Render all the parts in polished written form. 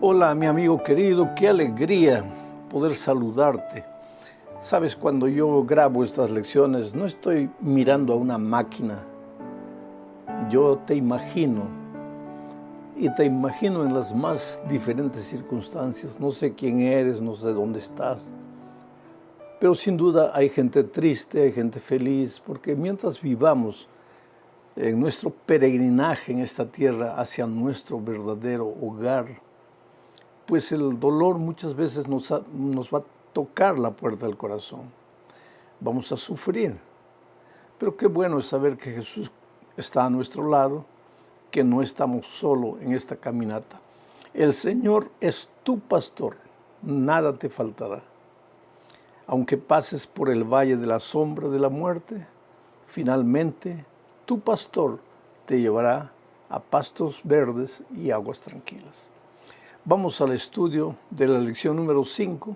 Hola, mi amigo querido, qué alegría poder saludarte. Sabes, cuando yo grabo estas lecciones, no estoy mirando a una máquina. Yo te imagino, y te imagino en las más diferentes circunstancias. No sé quién eres, no sé dónde estás, pero sin duda hay gente triste, hay gente feliz, porque mientras vivamos en nuestro peregrinaje en esta tierra hacia nuestro verdadero hogar, pues el dolor muchas veces nos va a tocar la puerta del corazón. Vamos a sufrir. Pero qué bueno es saber que Jesús está a nuestro lado, que no estamos solos en esta caminata. El Señor es tu pastor, nada te faltará. Aunque pases por el valle de la sombra de la muerte, finalmente tu pastor te llevará a pastos verdes y aguas tranquilas. Vamos al estudio de la lección número 5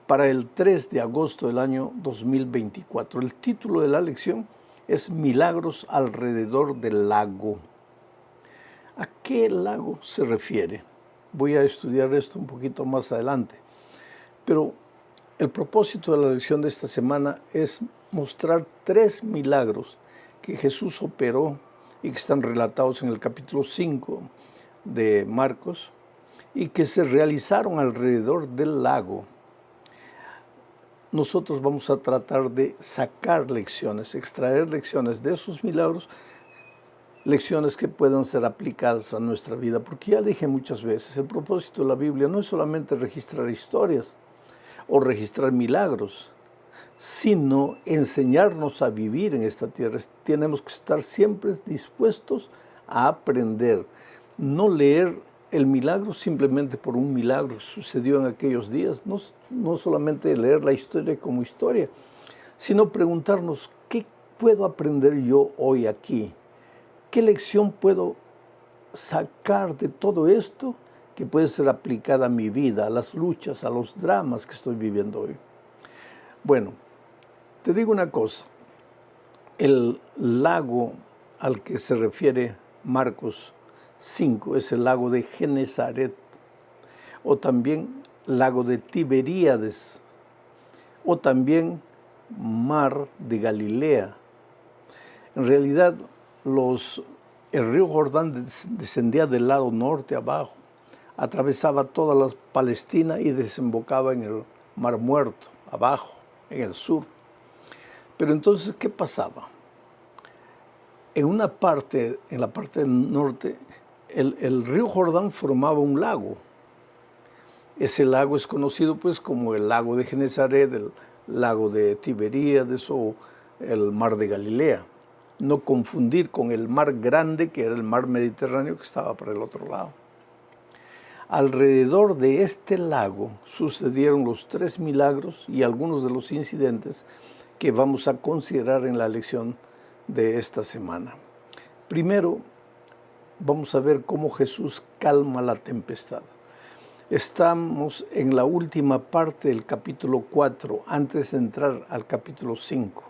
para el 3 de agosto del año 2024. El título de la lección es Milagros alrededor del lago. ¿A qué lago se refiere? Voy a estudiar esto un poquito más adelante. Pero el propósito de la lección de esta semana es mostrar 3 milagros que Jesús operó y que están relatados en el capítulo 5 de Marcos, y que se realizaron alrededor del lago. Nosotros vamos a tratar de sacar lecciones, extraer lecciones de esos milagros, lecciones que puedan ser aplicadas a nuestra vida, porque ya dije muchas veces, el propósito de la Biblia no es solamente registrar historias o registrar milagros, sino enseñarnos a vivir en esta tierra. Tenemos que estar siempre dispuestos a aprender, no leer el milagro simplemente por un milagro que sucedió en aquellos días, no solamente leer la historia como historia, sino preguntarnos, ¿qué puedo aprender yo hoy aquí? ¿Qué lección puedo sacar de todo esto que puede ser aplicada a mi vida, a las luchas, a los dramas que estoy viviendo hoy? Bueno, te digo una cosa, el lago al que se refiere Marcos 5 es el lago de Genesaret, o también lago de Tiberíades, o también mar de Galilea. En realidad, el río Jordán descendía del lado norte abajo, atravesaba toda la Palestina y desembocaba en el Mar Muerto, abajo, en el sur. Pero entonces, ¿qué pasaba? En la parte del norte, el río Jordán formaba un lago. Ese lago es conocido pues como el lago de Genesaret, el lago de Tiberíades o el mar de Galilea. No confundir con el mar grande, que era el mar Mediterráneo, que estaba por el otro lado. Alrededor de este lago sucedieron los 3 milagros y algunos de los incidentes que vamos a considerar en la lección de esta semana. Primero, vamos a ver cómo Jesús calma la tempestad. Estamos en la última parte del capítulo 4, antes de entrar al capítulo 5.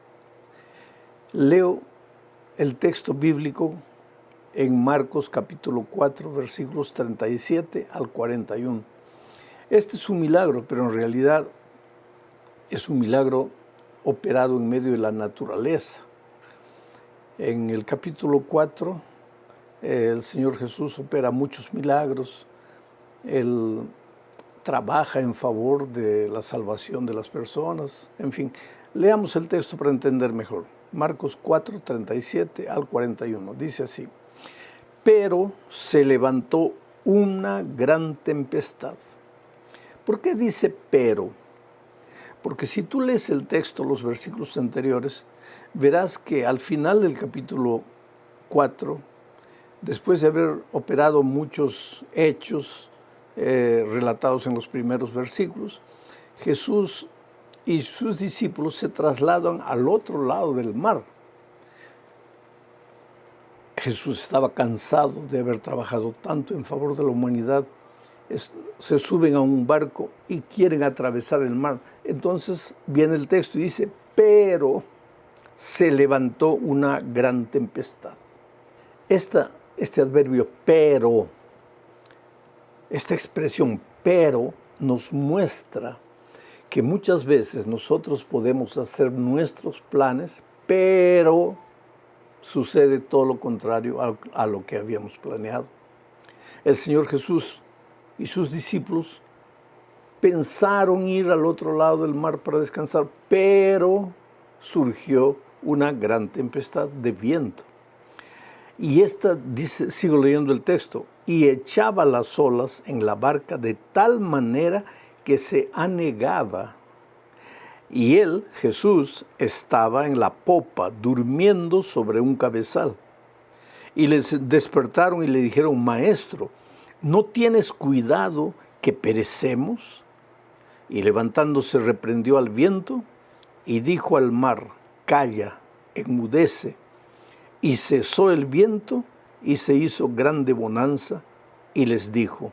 Leo el texto bíblico en Marcos capítulo 4, versículos 37 al 41. Este es un milagro, pero en realidad es un milagro operado en medio de la naturaleza. En el capítulo 4, el Señor Jesús opera muchos milagros. Él trabaja en favor de la salvación de las personas. En fin, leamos el texto para entender mejor. Marcos 4, 37 al 41. Dice así: pero se levantó una gran tempestad. ¿Por qué dice pero? Porque si tú lees el texto, los versículos anteriores, verás que al final del capítulo 4, después de haber operado muchos hechos relatados en los primeros versículos, Jesús y sus discípulos se trasladan al otro lado del mar. Jesús estaba cansado de haber trabajado tanto en favor de la humanidad. Se suben a un barco y quieren atravesar el mar. Entonces viene el texto y dice, pero se levantó una gran tempestad. Este adverbio, pero, Esta expresión pero nos muestra que muchas veces nosotros podemos hacer nuestros planes, pero sucede todo lo contrario a lo que habíamos planeado. El Señor Jesús y sus discípulos pensaron ir al otro lado del mar para descansar, pero surgió una gran tempestad de viento. Y esta, dice, sigo leyendo el texto, y echaba las olas en la barca de tal manera que se anegaba. Y él, Jesús, estaba en la popa, durmiendo sobre un cabezal. Y les despertaron y le dijeron, Maestro, ¿no tienes cuidado que perecemos? Y levantándose reprendió al viento y dijo al mar, calla, enmudece. Y cesó el viento y se hizo grande bonanza y les dijo,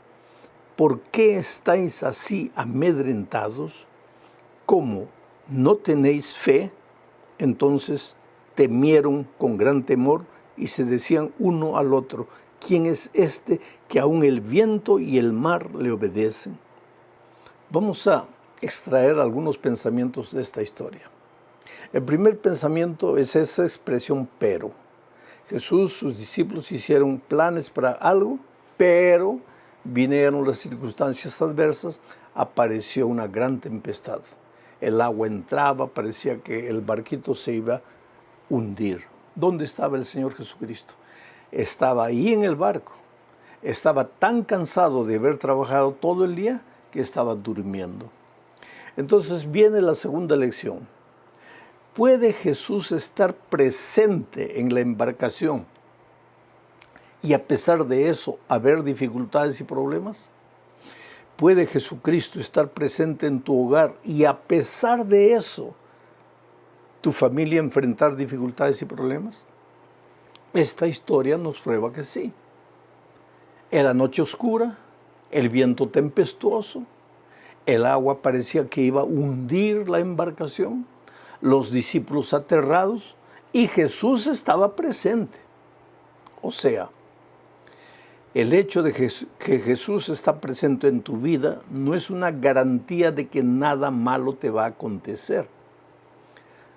¿por qué estáis así amedrentados? ¿Cómo no tenéis fe? Entonces temieron con gran temor y se decían uno al otro, ¿quién es este que aún el viento y el mar le obedecen? Vamos a extraer algunos pensamientos de esta historia. El primer pensamiento es esa expresión pero. Jesús, sus discípulos hicieron planes para algo, pero vinieron las circunstancias adversas, apareció una gran tempestad. El agua entraba, parecía que el barquito se iba a hundir. ¿Dónde estaba el Señor Jesucristo? Estaba ahí en el barco. Estaba tan cansado de haber trabajado todo el día que estaba durmiendo. Entonces viene la segunda lección. ¿Puede Jesús estar presente en la embarcación y a pesar de eso haber dificultades y problemas? ¿Puede Jesucristo estar presente en tu hogar y a pesar de eso tu familia enfrentar dificultades y problemas? Esta historia nos prueba que sí. Era noche oscura, el viento tempestuoso, el agua parecía que iba a hundir la embarcación, los discípulos aterrados y Jesús estaba presente. O sea, el hecho de que Jesús está presente en tu vida no es una garantía de que nada malo te va a acontecer.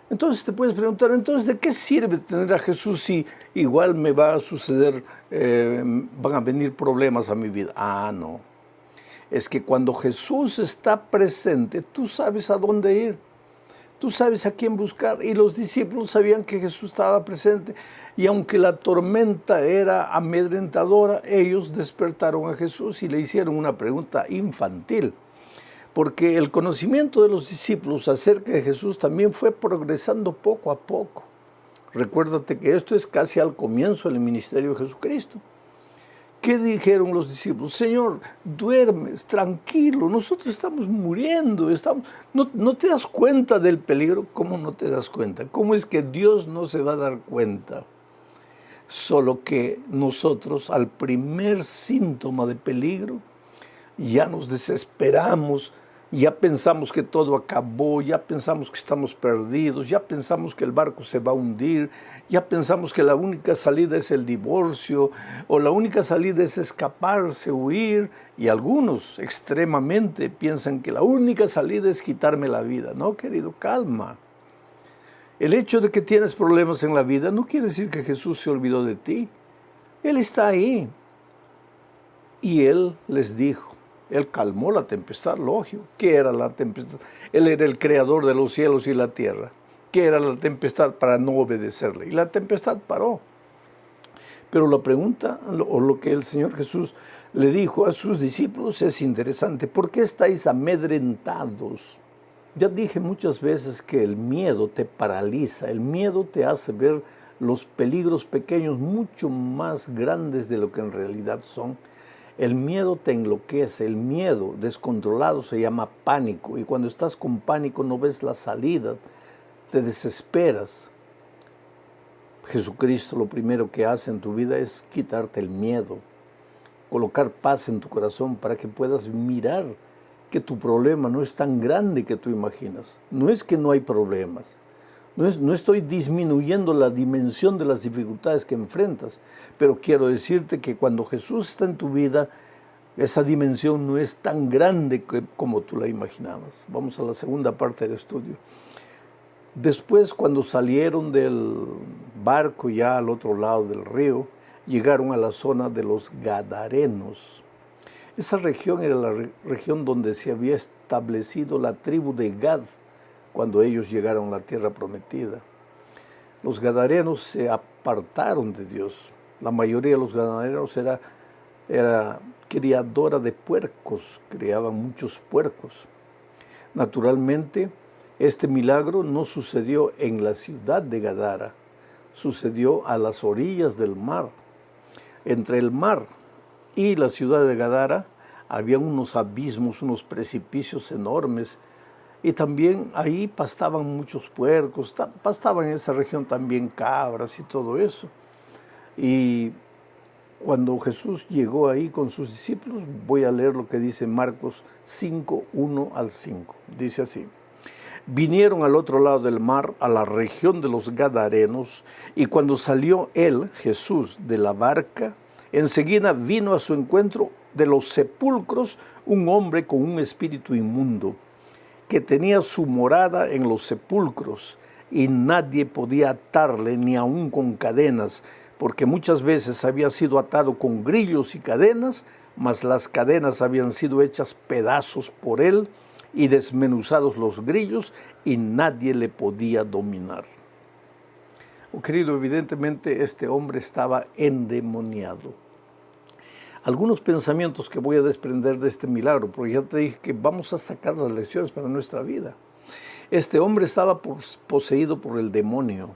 Entonces te puedes preguntar, entonces, ¿de qué sirve tener a Jesús si igual me va a suceder, van a venir problemas a mi vida? Ah, no. Es que cuando Jesús está presente, tú sabes a dónde ir. Tú sabes a quién buscar. Y los discípulos sabían que Jesús estaba presente. Y aunque la tormenta era amedrentadora, ellos despertaron a Jesús y le hicieron una pregunta infantil. Porque el conocimiento de los discípulos acerca de Jesús también fue progresando poco a poco. Recuérdate que esto es casi al comienzo del ministerio de Jesucristo. ¿Qué dijeron los discípulos? Señor, duermes, tranquilo, nosotros estamos muriendo, ¿no te das cuenta del peligro? ¿Cómo no te das cuenta? ¿Cómo es que Dios no se va a dar cuenta? Solo que nosotros al primer síntoma de peligro ya nos desesperamos, ya pensamos que todo acabó, ya pensamos que estamos perdidos, ya pensamos que el barco se va a hundir, ya pensamos que la única salida es el divorcio o la única salida es escaparse, huir, y algunos extremadamente piensan que la única salida es quitarme la vida. No, querido, calma. El hecho de que tienes problemas en la vida no quiere decir que Jesús se olvidó de ti. Él está ahí. Y Él les dijo, Él calmó la tempestad, lógico. ¿Qué era la tempestad? Él era el creador de los cielos y la tierra. ¿Qué era la tempestad para no obedecerle? Y la tempestad paró. Pero la pregunta, o lo que el Señor Jesús le dijo a sus discípulos es interesante. ¿Por qué estáis amedrentados? Ya dije muchas veces que el miedo te paraliza. El miedo te hace ver los peligros pequeños mucho más grandes de lo que en realidad son. El miedo te enloquece, el miedo descontrolado se llama pánico y cuando estás con pánico no ves la salida, te desesperas. Jesucristo lo primero que hace en tu vida es quitarte el miedo, colocar paz en tu corazón para que puedas mirar que tu problema no es tan grande que tú imaginas. No es que no hay problemas. No estoy disminuyendo la dimensión de las dificultades que enfrentas, pero quiero decirte que cuando Jesús está en tu vida, Esa dimensión no es tan grande como tú la imaginabas. Vamos a la segunda parte del estudio. Después, cuando salieron del barco ya al otro lado del río, llegaron a la zona de los Gadarenos. Esa región era la región donde se había establecido la tribu de Gad cuando ellos llegaron a la tierra prometida. Los Gadarenos se apartaron de Dios. La mayoría de los Gadarenos era criadora de puercos, criaban muchos puercos. Naturalmente, este milagro no sucedió en la ciudad de Gadara, sucedió a las orillas del mar. Entre el mar y la ciudad de Gadara había unos abismos, unos precipicios enormes, y también ahí pastaban muchos puercos, pastaban en esa región también cabras y todo eso. Y cuando Jesús llegó ahí con sus discípulos, voy a leer lo que dice Marcos 5, 1 al 5. Dice así: vinieron al otro lado del mar, a la región de los Gadarenos, y cuando salió él, Jesús, de la barca, enseguida vino a su encuentro de los sepulcros un hombre con un espíritu inmundo, que tenía su morada en los sepulcros, y nadie podía atarle ni aun con cadenas, porque muchas veces había sido atado con grillos y cadenas, mas las cadenas habían sido hechas pedazos por él y desmenuzados los grillos, y nadie le podía dominar. Oh, querido, evidentemente este hombre estaba endemoniado. Algunos pensamientos que voy a desprender de este milagro, porque ya te dije que vamos a sacar las lecciones para nuestra vida. Este hombre estaba poseído por el demonio.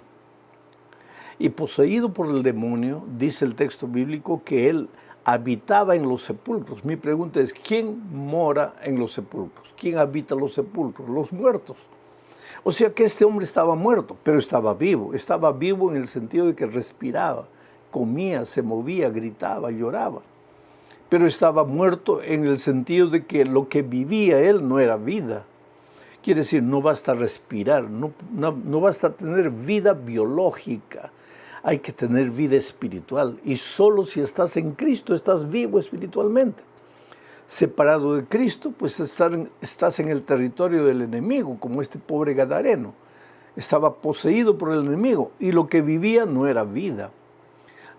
Y poseído por el demonio, dice el texto bíblico, que él habitaba en los sepulcros. Mi pregunta es, ¿quién mora en los sepulcros? ¿Quién habita los sepulcros? Los muertos. O sea que este hombre estaba muerto, pero estaba vivo. Estaba vivo en el sentido de que respiraba, comía, se movía, gritaba, lloraba. Pero estaba muerto en el sentido de que lo que vivía él no era vida. Quiere decir, no basta respirar, no basta tener vida biológica. Hay que tener vida espiritual, y solo si estás en Cristo estás vivo espiritualmente. Separado de Cristo, pues estás en el territorio del enemigo, como este pobre gadareno. Estaba poseído por el enemigo, y lo que vivía no era vida.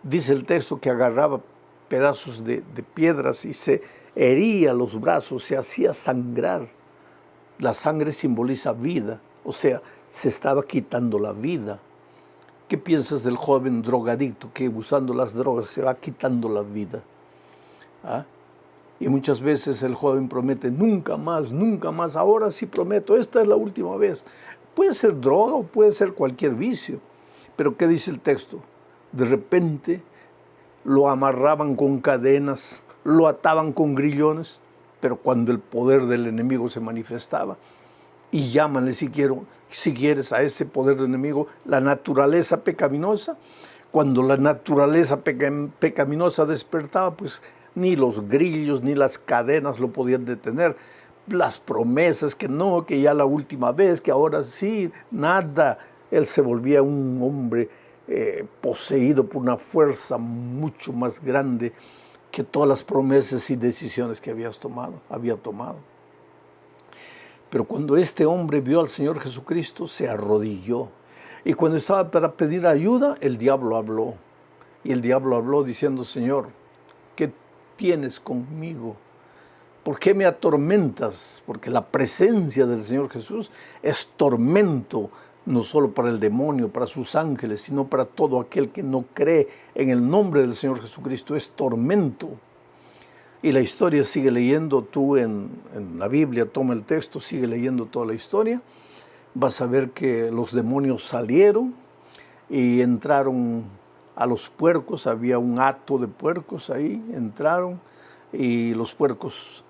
Dice el texto que agarraba pedazos de piedras y se hería los brazos, se hacía sangrar. La sangre simboliza vida, o sea, se estaba quitando la vida. ¿Qué piensas del joven drogadicto que usando las drogas se va quitando la vida? ¿Ah? Y muchas veces el joven promete, nunca más, ahora sí prometo, esta es la última vez. Puede ser droga o puede ser cualquier vicio, pero ¿qué dice el texto? De repente lo amarraban con cadenas, lo ataban con grillones, pero cuando el poder del enemigo se manifestaba, y llámanle si quieres a ese poder del enemigo la naturaleza pecaminosa, cuando la naturaleza pecaminosa despertaba, pues ni los grillos ni las cadenas lo podían detener. Las promesas que no, que ya la última vez, que ahora sí, nada. Él se volvía un hombre poseído por una fuerza mucho más grande que todas las promesas y decisiones que había tomado. Pero cuando este hombre vio al Señor Jesucristo, se arrodilló. Y cuando estaba para pedir ayuda, el diablo habló. Y el diablo habló diciendo, Señor, ¿qué tienes conmigo? ¿Por qué me atormentas? Porque la presencia del Señor Jesús es tormento, no solo para el demonio, para sus ángeles, sino para todo aquel que no cree en el nombre del Señor Jesucristo. Es tormento. Y la historia sigue leyendo, tú en la Biblia toma el texto, sigue leyendo toda la historia, vas a ver que los demonios salieron y entraron a los puercos, había un hato de puercos ahí, entraron y los puercos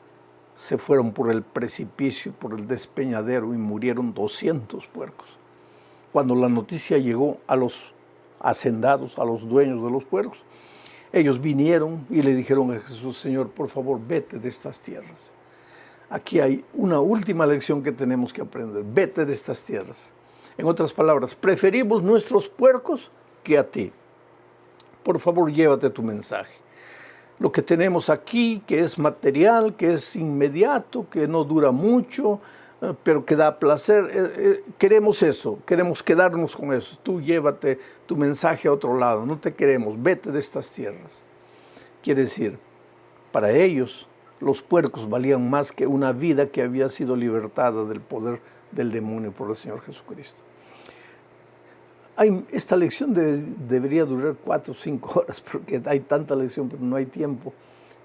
se fueron por el precipicio, por el despeñadero, y murieron 200 puercos. Cuando la noticia llegó a los hacendados, a los dueños de los puercos, ellos vinieron y le dijeron a Jesús, Señor, por favor, vete de estas tierras. Aquí hay una última lección que tenemos que aprender. Vete de estas tierras. En otras palabras, preferimos nuestros puercos que a ti. Por favor, llévate tu mensaje. lo que tenemos aquí, que es material, que es inmediato, que no dura mucho, pero que da placer. Queremos eso, queremos quedarnos con eso. Tú llévate tu mensaje a otro lado, no te queremos, vete de estas tierras. Quiere decir, para ellos los puercos valían más que una vida que había sido libertada del poder del demonio por el Señor Jesucristo. Esta lección debería durar 4 o 5 horas, porque hay tanta lección, pero no hay tiempo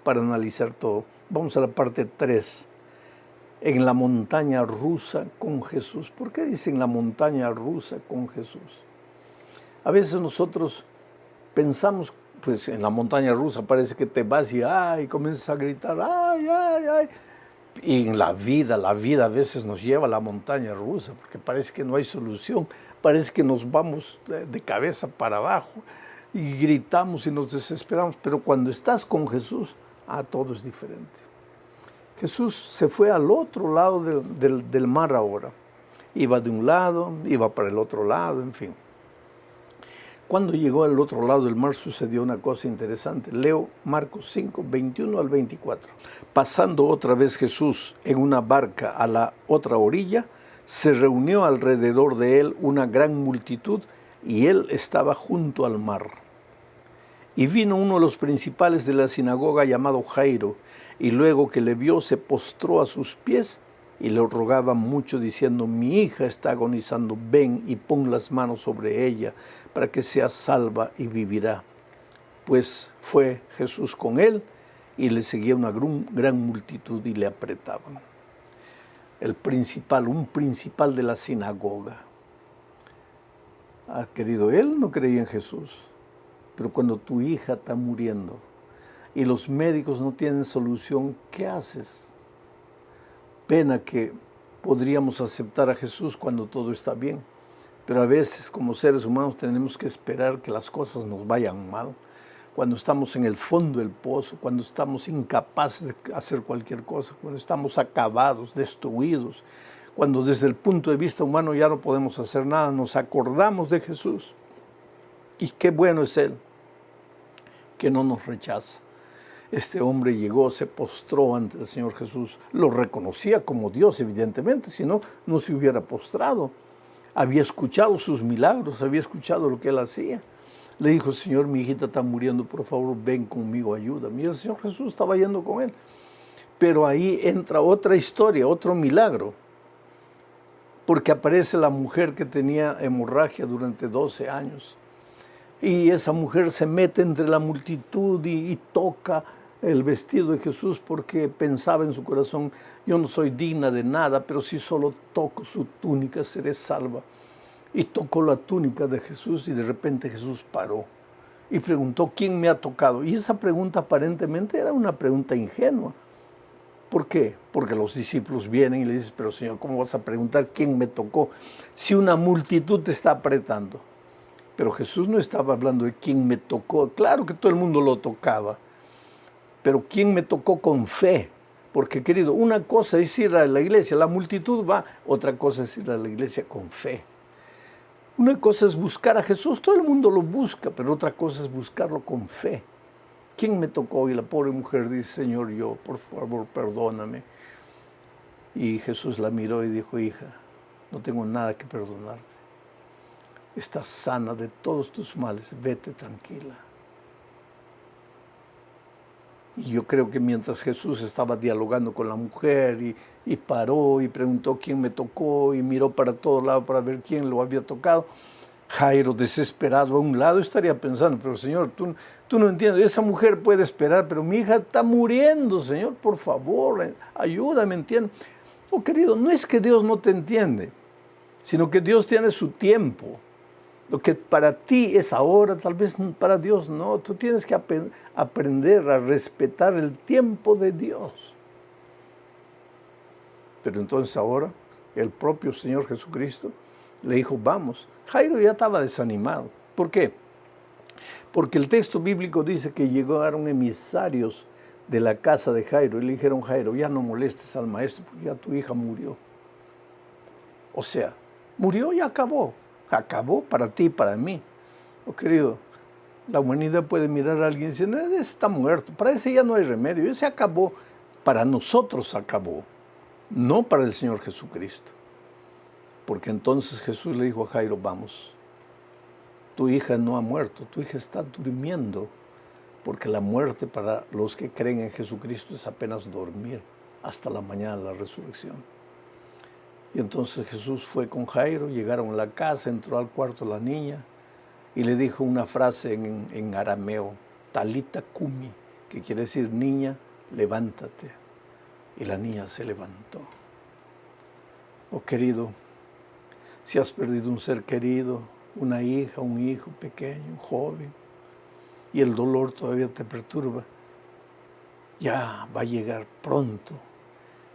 para analizar todo. Vamos a la parte 3. En la montaña rusa con Jesús. ¿Por qué dicen la montaña rusa con Jesús? A veces nosotros pensamos, pues en la montaña rusa parece que te vas y ay, comienzas a gritar, ay, ay, ay. Y en la vida a veces nos lleva a la montaña rusa, porque parece que no hay solución, parece que nos vamos de cabeza para abajo y gritamos y nos desesperamos, pero cuando estás con Jesús, todo es diferente. Jesús se fue al otro lado del mar ahora, iba de un lado, iba para el otro lado, en fin. Cuando llegó al otro lado del mar sucedió una cosa interesante. Leo Marcos 5, 21 al 24. Pasando otra vez Jesús en una barca a la otra orilla, se reunió alrededor de él una gran multitud y él estaba junto al mar. Y vino uno de los principales de la sinagoga llamado Jairo, y luego que le vio se postró a sus pies y le rogaba mucho diciendo, mi hija está agonizando, ven y pon las manos sobre ella para que sea salva y vivirá. Pues fue Jesús con él y le seguía una gran multitud y le apretaban. Un principal de la sinagoga. Querido, él no creía en Jesús, pero cuando tu hija está muriendo y los médicos no tienen solución, ¿qué haces? Pena que podríamos aceptar a Jesús cuando todo está bien, pero a veces como seres humanos tenemos que esperar que las cosas nos vayan mal. Cuando estamos en el fondo del pozo, cuando estamos incapaces de hacer cualquier cosa, cuando estamos acabados, destruidos, cuando desde el punto de vista humano ya no podemos hacer nada, nos acordamos de Jesús. Y qué bueno es Él, que no nos rechaza. Este hombre llegó, se postró ante el Señor Jesús, lo reconocía como Dios, evidentemente, si no, no se hubiera postrado. Había escuchado sus milagros, había escuchado lo que Él hacía. Le dijo, Señor, mi hijita está muriendo, por favor, ven conmigo, ayúdame. Y el Señor Jesús estaba yendo con él. Pero ahí entra otra historia, otro milagro, porque aparece la mujer que tenía hemorragia durante 12 años. Y esa mujer se mete entre la multitud y toca el vestido de Jesús porque pensaba en su corazón, yo no soy digna de nada, pero si solo toco su túnica seré salva. Y tocó la túnica de Jesús y de repente Jesús paró y preguntó, ¿quién me ha tocado? Y esa pregunta aparentemente era una pregunta ingenua. ¿Por qué? Porque los discípulos vienen y le dicen, pero Señor, ¿cómo vas a preguntar quién me tocó si una multitud te está apretando? Pero Jesús no estaba hablando de quién me tocó. Claro que todo el mundo lo tocaba, pero quién me tocó con fe. Porque, querido, una cosa es ir a la iglesia, la multitud va, otra cosa es ir a la iglesia con fe. Una cosa es buscar a Jesús, todo el mundo lo busca, pero otra cosa es buscarlo con fe. ¿Quién me tocó? Y la pobre mujer dice, Señor, yo, por favor, perdóname. Y Jesús la miró y dijo, hija, no tengo nada que perdonarte. Estás sana de todos tus males, vete tranquila. Y yo creo que mientras Jesús estaba dialogando con la mujer y paró y preguntó quién me tocó y miró para todos lados para ver quién lo había tocado, Jairo, desesperado a un lado, estaría pensando, pero Señor, tú no entiendes, esa mujer puede esperar, pero mi hija está muriendo, Señor, por favor, ayúdame, entiende. Oh, querido, no es que Dios no te entiende, sino que Dios tiene su tiempo. Lo que para ti es ahora, tal vez para Dios no. Tú tienes que aprender a respetar el tiempo de Dios. Pero entonces ahora, el propio Señor Jesucristo le dijo, vamos. Jairo ya estaba desanimado. ¿Por qué? Porque el texto bíblico dice que llegaron emisarios de la casa de Jairo y le dijeron, Jairo, ya no molestes al maestro porque ya tu hija murió. O sea, murió y acabó. Acabó para ti y para mí. Oh, querido, La humanidad puede mirar a alguien y decir, ese está muerto, para ese ya no hay remedio, ese acabó, para nosotros acabó, no para el Señor Jesucristo. Porque entonces Jesús le dijo a Jairo, vamos, tu hija no ha muerto, tu hija está durmiendo, porque la muerte para los que creen en Jesucristo es apenas dormir hasta la mañana de la resurrección. Y entonces Jesús fue con Jairo, llegaron a la casa, entró al cuarto la niña y le dijo una frase en arameo, Talita Kumi, que quiere decir, niña, levántate. Y la niña se levantó. Oh querido, si has perdido un ser querido, una hija, un hijo pequeño, un joven, y el dolor todavía te perturba, ya va a llegar pronto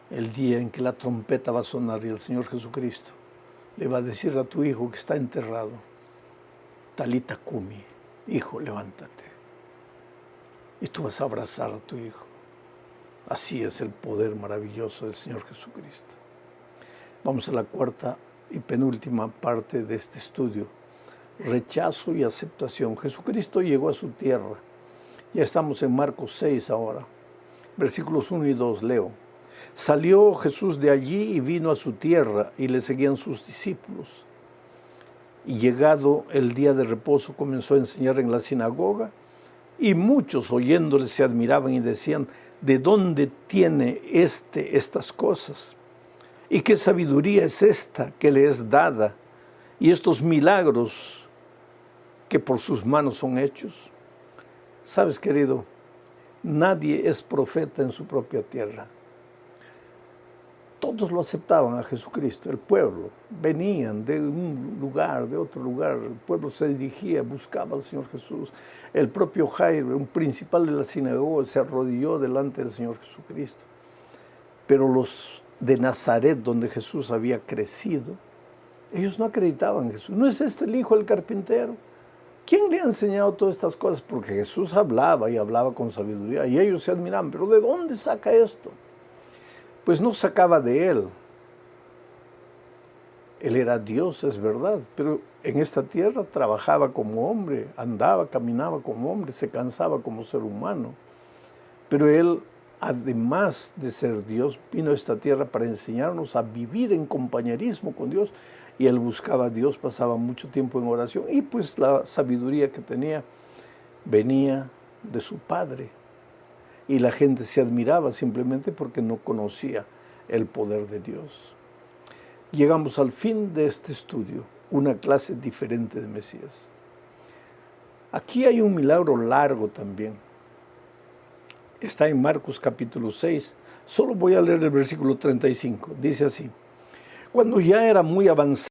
el día en que la trompeta va a sonar y el Señor Jesucristo le va a decir a tu hijo que está enterrado, Talita Kumi, hijo, levántate. Y tú vas a abrazar a tu hijo. Así es el poder maravilloso del Señor Jesucristo. Vamos a la cuarta y penúltima parte de este estudio. Rechazo y aceptación. Jesucristo llegó a su tierra. Ya estamos en Marcos 6 ahora. Versículos 1 y 2, leo. Salió Jesús de allí y vino a su tierra, y le seguían sus discípulos. Y llegado el día de reposo, comenzó a enseñar en la sinagoga, y muchos oyéndole se admiraban y decían, ¿de dónde tiene estas cosas? ¿Y qué sabiduría es esta que le es dada? Y estos milagros que por sus manos son hechos. Sabes, querido, nadie es profeta en su propia tierra. Todos lo aceptaban a Jesucristo, el pueblo. Venían de un lugar, de otro lugar. El pueblo se dirigía, buscaba al Señor Jesús. El propio Jairo, un principal de la sinagoga, se arrodilló delante del Señor Jesucristo. Pero los de Nazaret, donde Jesús había crecido, ellos no acreditaban en Jesús. ¿No es este el hijo del carpintero? ¿Quién le ha enseñado todas estas cosas? Porque Jesús hablaba y hablaba con sabiduría. Y ellos se admiraban, ¿pero de dónde saca esto? Pues no sacaba de él. Él era Dios, es verdad, pero en esta tierra trabajaba como hombre, andaba, caminaba como hombre, se cansaba como ser humano. Pero él, además de ser Dios, vino a esta tierra para enseñarnos a vivir en compañerismo con Dios. Y él buscaba a Dios, pasaba mucho tiempo en oración. Y pues la sabiduría que tenía venía de su Padre. Y la gente se admiraba simplemente porque no conocía el poder de Dios. Llegamos al fin de este estudio, una clase diferente de Mesías. Aquí hay un milagro largo también. Está en Marcos capítulo 6. Solo voy a leer el versículo 35. Dice así: cuando ya era muy avanzado,